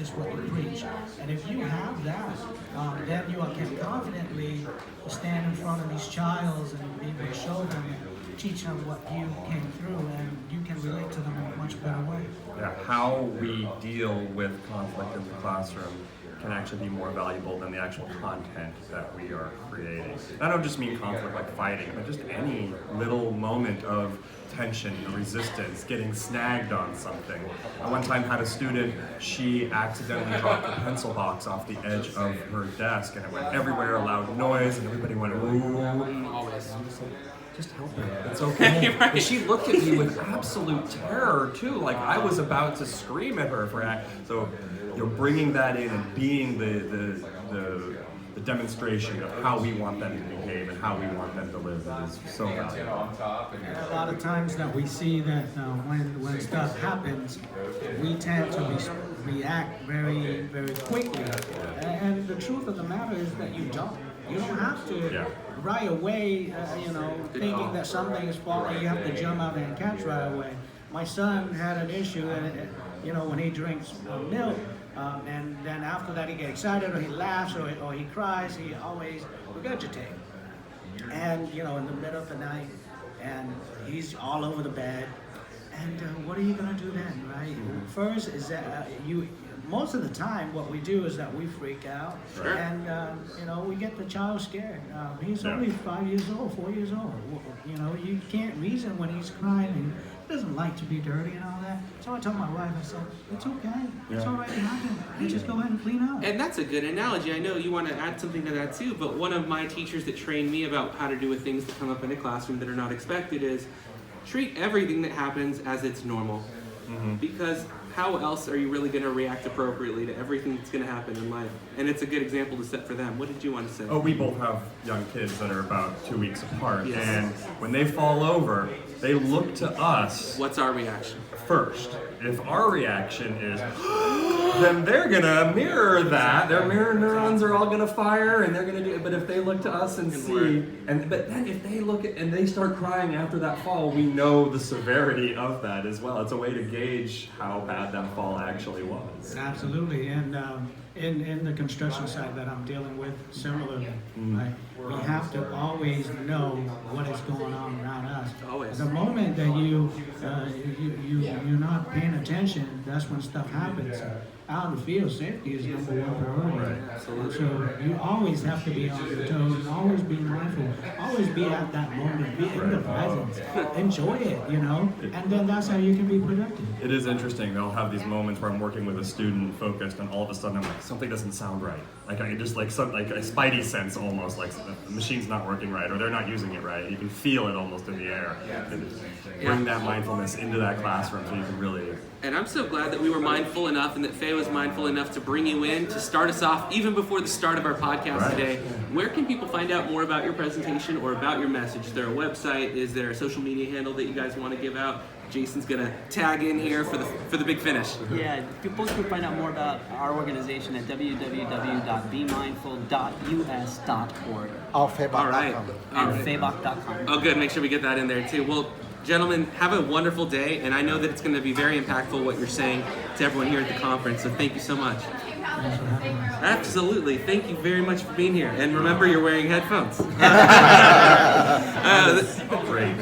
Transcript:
practice what you preach. And if you have that, then you can confidently stand in front of these childs and be able to show them and teach them what you came through, and you can relate to them in a much better way. Yeah, how we deal with conflict in the classroom can actually be more valuable than the actual content that we are creating. And I don't just mean conflict like fighting, but just any little moment of tension, resistance, getting snagged on something. I one time had a student, she accidentally dropped a pencil box off the edge of her desk, and it went everywhere, a loud noise, and everybody went, ooh. Always. Just help her. It's okay. Right. And she looked at me with absolute terror too, like I was about to scream at her for that. So, bringing that in and being the demonstration of how we want them to behave and how we want them to live is so valuable. And a lot of times that we see that when stuff happens, we tend to react very, very quickly. And the truth of the matter is that you don't. You don't have to right away, thinking that something is falling, you have to jump out and catch right away. My son had an issue, and when he drinks milk, and then after that he gets excited, or he laughs, or he cries, he always regurgitates. And in the middle of the night, and he's all over the bed. And what are you gonna do then, right? First is that most of the time, what we do is that we freak out, and we get the child scared. He's only 5 years old, 4 years old. You can't reason when he's crying, and he doesn't like to be dirty and all that. So I told my wife, I said, it's okay, it's all right to happen. You just go ahead and clean up. And that's a good analogy. I know you want to add something to that too, but one of my teachers that trained me about how to do with things that come up in a classroom that are not expected is treat everything that happens as it's normal. Because how else are you really going to react appropriately to everything that's going to happen in life? And it's a good example to set for them. What did you want to say? Oh, we both have young kids that are about 2 weeks apart, Yes. and when they fall over, they look to us What's our reaction? first. If our reaction is, then they're gonna mirror that. Their mirror neurons are all gonna fire, and they're gonna do it. But if they look to us and see, but then if they look at and they start crying after that fall, we know the severity of that as well. It's a way to gauge how bad that fall actually was. Absolutely, and in the construction site that I'm dealing with, similarly, right? We have to always know what is going on around us. Always. The moment that you're not paying attention, that's when stuff happens. Out in the field, safety is number one priority. Absolutely. So you always have to be on your toes, and always be mindful, always be at that moment, be in the presence, enjoy it, and then that's how you can be productive. It is interesting. They'll have these moments where I'm working with a student focused, and all of a sudden I'm like, something doesn't sound right. Like I just like a spidey sense almost, like the machine's not working right, or they're not using it right. You can feel it almost in the air. And bring that mindfulness into that classroom so you can really. And I'm so glad that we were mindful enough and that Phe was mindful enough to bring you in to start us off even before the start of our podcast today. Where can people find out more about your presentation or about your message? Is there a website? Is there a social media handle that you guys want to give out? Jason's gonna tag in here for the big finish. Yeah, people can find out more about our organization at www.bemindful.us.org. Phe Bach.com. All right. And phebach.com. Oh, good. Make sure we get that in there too. Well, gentlemen, have a wonderful day, and I know that it's going to be very impactful what you're saying to everyone here at the conference. So thank you so much. Absolutely. Thank you very much for being here. And remember, you're wearing headphones. Great.